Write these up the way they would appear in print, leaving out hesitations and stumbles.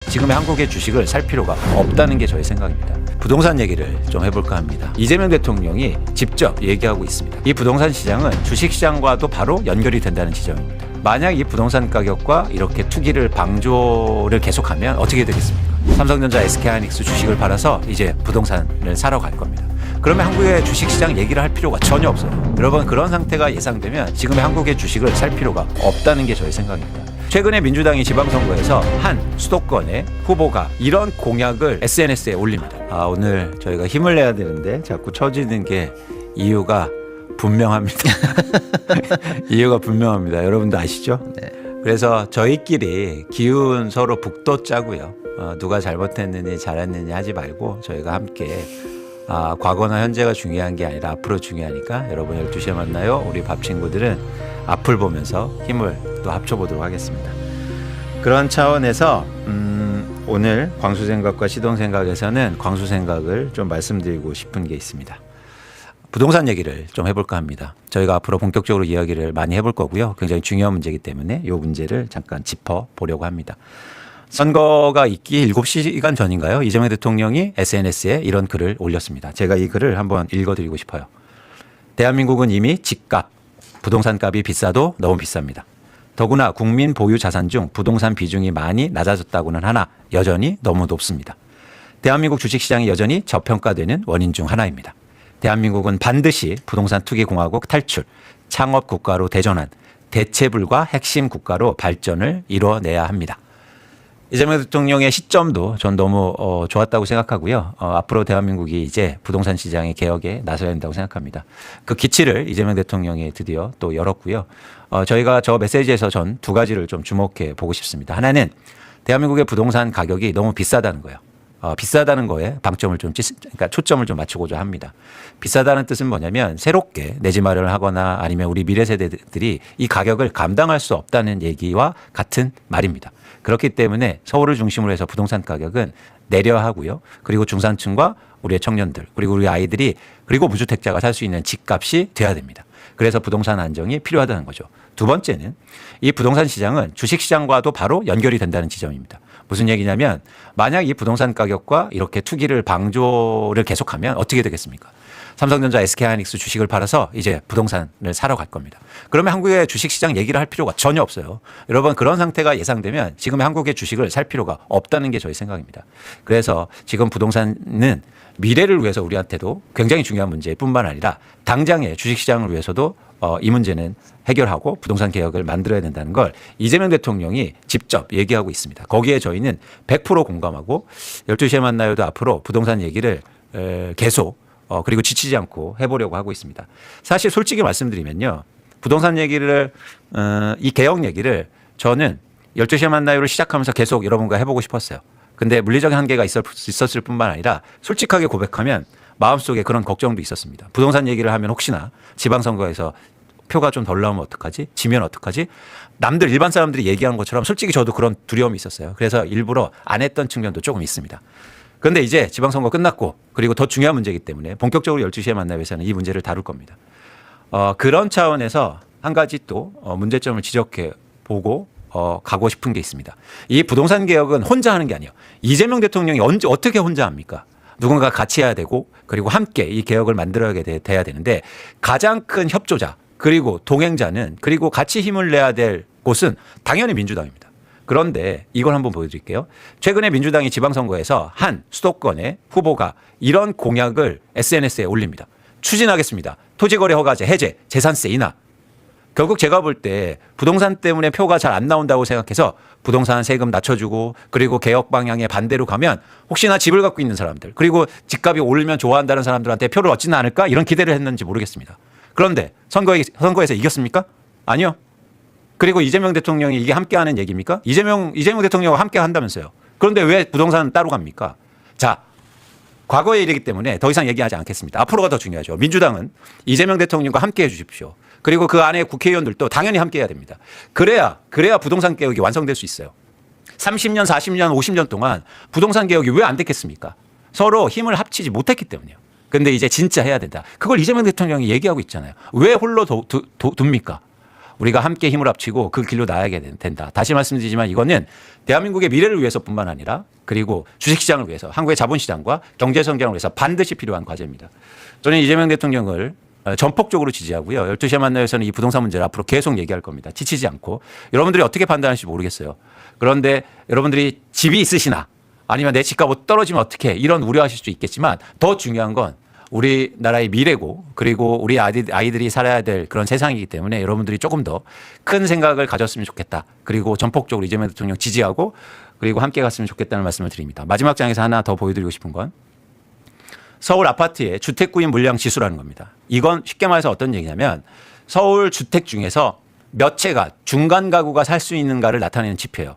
지금의 한국의 주식을 살 필요가 없다는 게 저의 생각입니다. 부동산 얘기를 좀 해볼까 합니다. 이재명 대통령이 직접 얘기하고 있습니다. 이 부동산 시장은 주식시장과도 바로 연결이 된다는 지점입니다. 만약 이 부동산 가격과 이렇게 투기를 방조를 계속하면 어떻게 되겠습니까? 삼성전자, SK하이닉스 주식을 팔아서 이제 부동산을 사러 갈 겁니다. 그러면 한국의 주식시장 얘기를 할 필요가 전혀 없어요. 여러분, 그런 상태가 예상되면 지금의 한국의 주식을 살 필요가 없다는 게 저의 생각입니다. 최근에 민주당이 지방선거에서 한 수도권의 후보가 이런 공약을 SNS에 올립니다. 오늘 저희가 힘을 내야 되는데 자꾸 처지는 게 이유가 분명합니다. 이유가 분명합니다. 여러분도 아시죠? 네. 그래서 저희끼리 기운 서로 북도 짜고요. 누가 잘못했느니 잘했느니 하지 말고 저희가 함께 과거나 현재가 중요한 게 아니라 앞으로 중요하니까 여러분 12시에 만나요. 우리 밥 친구들은 앞을 보면서 힘을 또 합쳐보도록 하겠습니다. 그런 차원에서 오늘 광수생각과 시동생각에서는 광수생각을 좀 말씀드리고 싶은 게 있습니다. 부동산 얘기를 좀 해볼까 합니다. 저희가 앞으로 본격적으로 이야기를 많이 해볼 거고요. 굉장히 중요한 문제이기 때문에 이 문제를 잠깐 짚어보려고 합니다. 선거가 있기 7시간 전인가요? 이재명 대통령이 SNS에 이런 글을 올렸습니다. 제가 이 글을 한번 읽어드리고 싶어요. 대한민국은 이미 집값, 부동산 값이 비싸도 너무 비쌉니다. 더구나 국민 보유 자산 중 부동산 비중이 많이 낮아졌다고는 하나 여전히 너무 높습니다. 대한민국 주식시장이 여전히 저평가되는 원인 중 하나입니다. 대한민국은 반드시 부동산 투기 공화국 탈출, 창업 국가로 대전환, 대체불가 핵심 국가로 발전을 이뤄내야 합니다. 이재명 대통령의 시점도 전 너무 좋았다고 생각하고요. 앞으로 대한민국이 이제 부동산 시장의 개혁에 나서야 한다고 생각합니다. 그 기치를 이재명 대통령이 드디어 또 열었고요. 저희가 저 메시지에서 전 두 가지를 좀 주목해 보고 싶습니다. 하나는 대한민국의 부동산 가격이 너무 비싸다는 거예요. 비싸다는 거에 방점을 그러니까 초점을 좀 맞추고자 합니다. 비싸다는 뜻은 뭐냐면 새롭게 내 집 마련을 하거나 아니면 우리 미래 세대들이 이 가격을 감당할 수 없다는 얘기와 같은 말입니다. 그렇기 때문에 서울을 중심으로 해서 부동산 가격은 내려야 하고요. 그리고 중산층과 우리의 청년들, 그리고 우리 아이들이, 그리고 무주택자가 살 수 있는 집값이 돼야 됩니다. 그래서 부동산 안정이 필요하다는 거죠. 두 번째는 이 부동산 시장은 주식시장과도 바로 연결이 된다는 지점입니다. 무슨 얘기냐면 만약 이 부동산 가격과 이렇게 투기를 방조를 계속하면 어떻게 되겠습니까? 삼성전자, SK하이닉스 주식을 팔아서 이제 부동산을 사러 갈 겁니다. 그러면 한국의 주식시장 얘기를 할 필요가 전혀 없어요. 여러분, 그런 상태가 예상되면 지금의 한국의 주식을 살 필요가 없다는 게 저희 생각입니다. 그래서 지금 부동산은 미래를 위해서 우리한테도 굉장히 중요한 문제일 뿐만 아니라 당장의 주식시장을 위해서도 이 문제는 해결하고 부동산 개혁을 만들어야 된다는 걸 이재명 대통령이 직접 얘기하고 있습니다. 거기에 저희는 100% 공감하고 12시에 만나요도 앞으로 부동산 얘기를 계속 그리고 지치지 않고 해보려고 하고 있습니다. 사실 솔직히 말씀드리면요. 부동산 얘기를 이 개혁 얘기를 저는 12시에 만나요를 시작하면서 계속 여러분과 해보고 싶었어요. 근데 물리적인 한계가 있었을 뿐만 아니라 솔직하게 고백하면 마음속에 그런 걱정도 있었습니다. 부동산 얘기를 하면 혹시나 지방선거에서 표가 좀 덜 나오면 어떡하지? 지면 어떡하지? 남들 일반 사람들이 얘기하는 것처럼 솔직히 저도 그런 두려움이 있었어요. 그래서 일부러 안 했던 측면도 조금 있습니다. 그런데 이제 지방선거 끝났고 그리고 더 중요한 문제이기 때문에 본격적으로 12시에 만나면서는 이 문제를 다룰 겁니다. 그런 차원에서 한 가지 또 문제점을 지적해 보고 가고 싶은 게 있습니다. 이 부동산 개혁은 혼자 하는 게 아니에요. 이재명 대통령이 어떻게 혼자 합니까? 누군가 같이 해야 되고 그리고 함께 이 개혁을 만들어야 돼야 되는데 가장 큰 협조자 그리고 동행자는 그리고 같이 힘을 내야 될 곳은 당연히 민주당입니다. 그런데 이걸 한번 보여드릴게요. 최근에 민주당이 지방선거에서 한 수도권의 후보가 이런 공약을 SNS에 올립니다. 추진하겠습니다. 토지거래 허가제 해제, 재산세 인하. 결국 제가 볼 때 부동산 때문에 표가 잘 안 나온다고 생각해서 부동산 세금 낮춰주고 그리고 개혁 방향에 반대로 가면 혹시나 집을 갖고 있는 사람들 그리고 집값이 오르면 좋아한다는 사람들한테 표를 얻지는 않을까 이런 기대를 했는지 모르겠습니다. 그런데 선거에서 이겼습니까? 아니요. 그리고 이재명 대통령이 이게 함께하는 얘기입니까? 이재명 대통령과 함께 한다면서요. 그런데 왜 부동산 따로 갑니까? 자, 과거의 일이기 때문에 더 이상 얘기하지 않겠습니다. 앞으로가 더 중요하죠. 민주당은 이재명 대통령과 함께 해 주십시오. 그리고 그 안에 국회의원들도 당연히 함께 해야 됩니다. 그래야 부동산 개혁이 완성될 수 있어요. 30년, 40년, 50년 동안 부동산 개혁이 왜 안 됐겠습니까? 서로 힘을 합치지 못했기 때문이에요. 그런데 이제 진짜 해야 된다. 그걸 이재명 대통령이 얘기하고 있잖아요. 왜 홀로 둡니까? 우리가 함께 힘을 합치고 그 길로 나아가야 된다. 다시 말씀드리지만 이거는 대한민국의 미래를 위해서뿐만 아니라 그리고 주식시장을 위해서 한국의 자본시장과 경제 성장을 위해서 반드시 필요한 과제입니다. 저는 이재명 대통령을 전폭적으로 지지하고요. 12시에 만나요에서는 이 부동산 문제를 앞으로 계속 얘기할 겁니다. 지치지 않고. 여러분들이 어떻게 판단할지 모르겠어요. 그런데 여러분들이 집이 있으시나 아니면 내 집값 떨어지면 어떻게 이런 우려하실 수 있겠지만 더 중요한 건 우리나라의 미래고 그리고 우리 아이들이 살아야 될 그런 세상이기 때문에 여러분들이 조금 더 큰 생각을 가졌으면 좋겠다. 그리고 전폭적으로 이재명 대통령 지지하고 그리고 함께 갔으면 좋겠다는 말씀을 드립니다. 마지막 장에서 하나 더 보여드리고 싶은 건 서울 아파트의 주택구입 물량 지수라는 겁니다. 이건 쉽게 말해서 어떤 얘기냐면 서울 주택 중에서 몇 채가 중간 가구가 살 수 있는가를 나타내는 지표예요.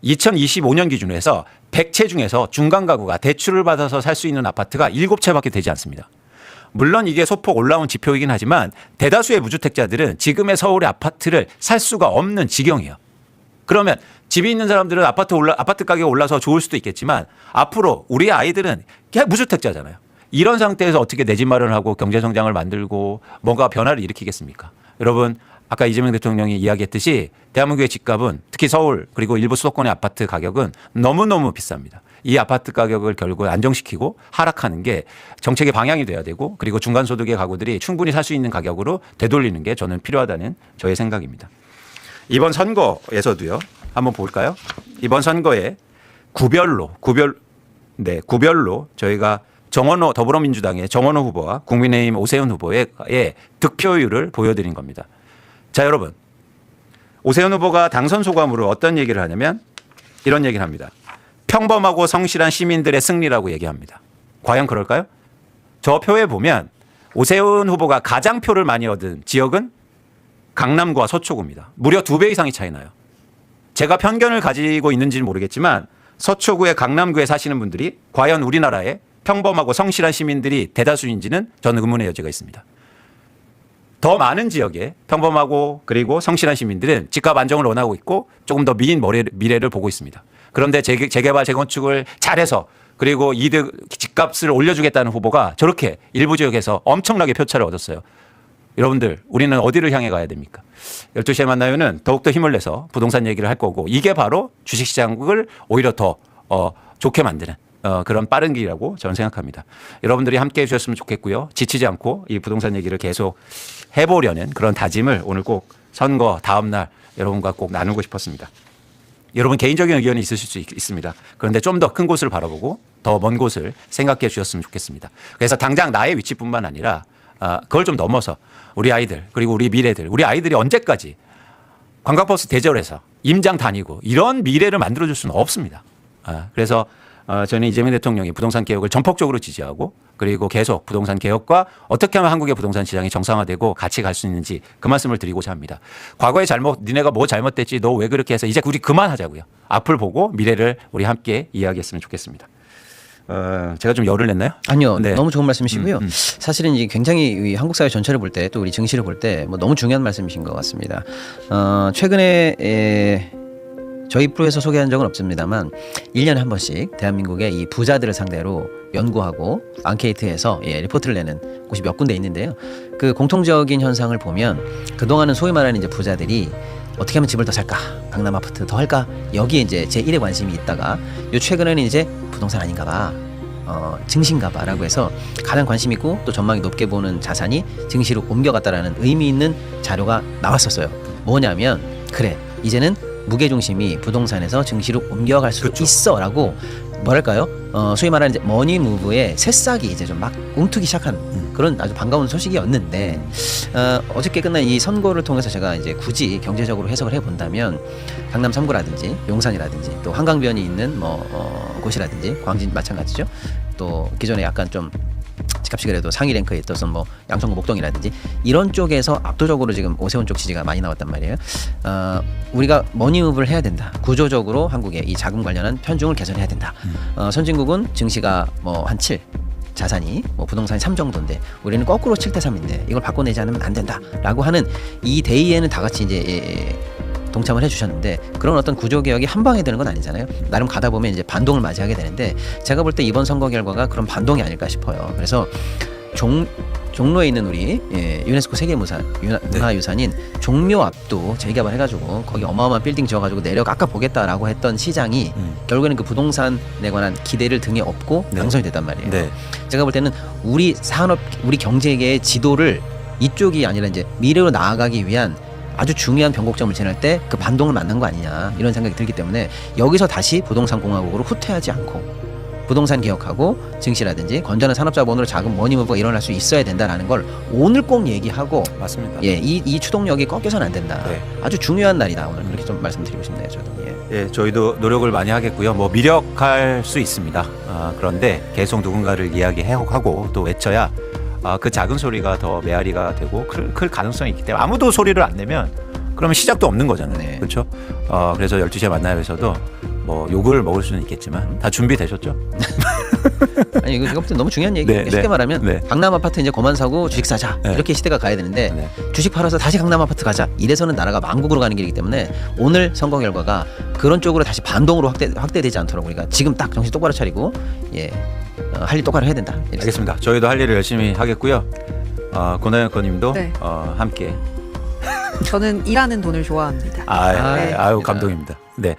2025년 기준으로 해서 100채 중에서 중간 가구가 대출을 받아서 살 수 있는 아파트가 7채밖에 되지 않습니다. 물론 이게 소폭 올라온 지표이긴 하지만 대다수의 무주택자들은 지금의 서울의 아파트를 살 수가 없는 지경이에요. 그러면 집이 있는 사람들은 아파트 가격이 올라서 좋을 수도 있겠지만 앞으로 우리 아이들은 그냥 무주택자잖아요. 이런 상태에서 어떻게 내 집 마련하고 경제 성장을 만들고 뭔가 변화를 일으키겠습니까? 여러분 아까 이재명 대통령이 이야기했듯이 대한민국의 집값은 특히 서울 그리고 일부 수도권의 아파트 가격은 너무너무 비쌉니다. 이 아파트 가격을 결국 안정시키고 하락하는 게 정책의 방향이 돼야 되고 그리고 중간소득의 가구들이 충분히 살 수 있는 가격으로 되돌리는 게 저는 필요하다는 저의 생각입니다. 이번 선거에서도요. 한번 볼까요? 이번 선거에 구별로 저희가 더불어민주당의 정원호 후보와 국민의힘 오세훈 후보의 득표율을 보여드린 겁니다. 자, 여러분. 오세훈 후보가 당선 소감으로 어떤 얘기를 하냐면 이런 얘기를 합니다. 평범하고 성실한 시민들의 승리라고 얘기합니다. 과연 그럴까요? 저 표에 보면 오세훈 후보가 가장 표를 많이 얻은 지역은 강남구와 서초구입니다. 무려 2배 이상이 차이 나요. 제가 편견을 가지고 있는지는 모르겠지만 서초구의 강남구에 사시는 분들이 과연 우리나라의 평범하고 성실한 시민들이 대다수인지는 저는 의문의 여지가 있습니다. 더 많은 지역에 평범하고 그리고 성실한 시민들은 집값 안정을 원하고 있고 조금 더 미인 미래를 보고 있습니다. 그런데 재개발, 재건축을 잘해서 그리고 이득 집값을 올려주겠다는 후보가 저렇게 일부 지역에서 엄청나게 표차를 얻었어요. 여러분들 우리는 어디를 향해 가야 됩니까? 12시에 만나요는 더욱더 힘을 내서 부동산 얘기를 할 거고 이게 바로 주식시장을 오히려 더 좋게 만드는 그런 빠른 길이라고 저는 생각합니다. 여러분들이 함께 해주셨으면 좋겠고요. 지치지 않고 이 부동산 얘기를 계속 해보려는 그런 다짐을 오늘 꼭 선거 다음 날 여러분과 꼭 나누고 싶었습니다. 여러분 개인적인 의견이 있으실 수 있습니다. 그런데 좀 더 큰 곳을 바라보고 더 먼 곳을 생각해 주셨으면 좋겠습니다. 그래서 당장 나의 위치뿐만 아니라 그걸 좀 넘어서 우리 아이들 그리고 우리 미래들 우리 아이들이 언제까지 관광버스 대절해서 임장 다니고 이런 미래를 만들어줄 수는 없습니다. 그래서 저는 이재명 대통령이 부동산 개혁을 전폭적으로 지지하고 그리고 계속 부동산 개혁과 어떻게 하면 한국의 부동산 시장이 정상화되고 같이 갈 수 있는지 그 말씀을 드리고자 합니다. 과거의 니네가 뭐 잘못됐지 너 왜 그렇게 해서 이제 우리 그만하자고요. 앞을 보고 미래를 우리 함께 이야기했으면 좋겠습니다. 제가 좀 열을 냈나요? 아니요. 네. 너무 좋은 말씀이시고요. 사실은 이제 굉장히 한국 사회 전체를 볼 때 또 우리 증시를 볼 때 뭐 너무 중요한 말씀이신 것 같습니다. 최근에 저희 프로에서 소개한 적은 없습니다만 1년에 한 번씩 대한민국의 이 부자들을 상대로 연구하고 앙케이트해서 리포트를 내는 곳이 몇 군데 있는데요. 그 공통적인 현상을 보면 그동안은 소위 말하는 이제 부자들이 어떻게 하면 집을 더 살까? 강남 아파트 더 할까? 여기에 이제 제1의 관심이 있다가 요 최근에는 이제 부동산 아닌가 봐. 증시인가 봐라고 해서 가장 관심 있고 또 전망이 높게 보는 자산이 증시로 옮겨갔다라는 의미 있는 자료가 나왔었어요. 뭐냐면 그래 이제는 무게중심이 부동산에서 증시로 옮겨갈 수 그렇죠. 있어라고 뭐랄까요? 소위 말하는 이제 머니 무브의 새싹이 이제 좀 막 움트기 시작한 그런 아주 반가운 소식이었는데 어저께 끝난 이 선거를 통해서 제가 이제 굳이 경제적으로 해석을 해본다면 강남 3구라든지 용산이라든지 또 한강변이 있는 곳이라든지 광진 마찬가지죠. 또 기존에 약간 좀 집값이 그래도 상위 랭크에 있던 뭐 양천구 목동이라든지 이런 쪽에서 압도적으로 지금 오세훈 쪽 지지가 많이 나왔단 말이에요. 우리가 머니무브를 해야 된다. 구조적으로 한국의 이 자금 관련한 편중을 개선해야 된다. 선진국은 증시가 뭐 한 7, 자산이 뭐 부동산이 3 정도인데 우리는 거꾸로 7대 3인데 이걸 바꿔내지 않으면 안 된다라고 하는 이 대의에는 다 같이 이제 동참을 해주셨는데 그런 어떤 구조개혁이 한 방에 되는 건 아니잖아요. 나름 가다 보면 이제 반동을 맞이하게 되는데 제가 볼 때 이번 선거 결과가 그런 반동이 아닐까 싶어요. 그래서 종로에 있는 우리 유네스코 문화유산인 종묘 앞도 재개발해가지고 거기 어마어마한 빌딩 지어가지고 내려 깎아 보겠다라고 했던 시장이 결국에는 그 부동산에 관한 기대를 등에 업고 네. 당선이 됐단 말이에요. 네. 제가 볼 때는 우리 경제계의 지도를 이쪽이 아니라 이제 미래로 나아가기 위한 아주 중요한 변곡점을 지날 때 그 반동을 만난 거 아니냐 이런 생각이 들기 때문에 여기서 다시 부동산 공화국으로 후퇴하지 않고 부동산 개혁하고 증시라든지 건전한 산업자본으로 작은 머니무브가 일어날 수 있어야 된다라는 걸 오늘 꼭 얘기하고 맞습니다. 이 추동력이 꺾여서는 안 된다. 네. 아주 중요한 날이다. 오늘 그렇게 좀 말씀드리고 싶네요. 저도. 예, 저희도 노력을 많이 하겠고요. 뭐 미력할 수 있습니다. 그런데 계속 누군가를 이야기하고 또 외쳐야 그 작은 소리가 더 메아리가 되고 클 가능성이 있기 때문에 아무도 소리를 안 내면 그러면 시작도 없는 거잖아요. 네. 그렇죠? 그래서 12시에 만나요에서도 뭐 욕을 먹을 수는 있겠지만 다 준비되셨죠? 아니 이거 제가 볼 때 너무 중요한 얘기예요. 네, 쉽게 네, 말하면 네. 강남 아파트 이제 그만 사고 주식 사자 네. 이렇게 시대가 가야 되는데 네. 주식 팔아서 다시 강남 아파트 가자 이래서는 나라가 망국으로 가는 길이기 때문에 오늘 선거 결과가 그런 쪽으로 다시 반동으로 확대되지 않도록 우리가 지금 딱 정신 똑바로 차리고 할 일 똑바로 해야 된다. 이렇게 알겠습니다. 저희도 할 일을 열심히 하겠고요. 고나연 의원님도 네. 함께. 저는 일하는 돈을 좋아합니다. 아유 네. 감동입니다. 네.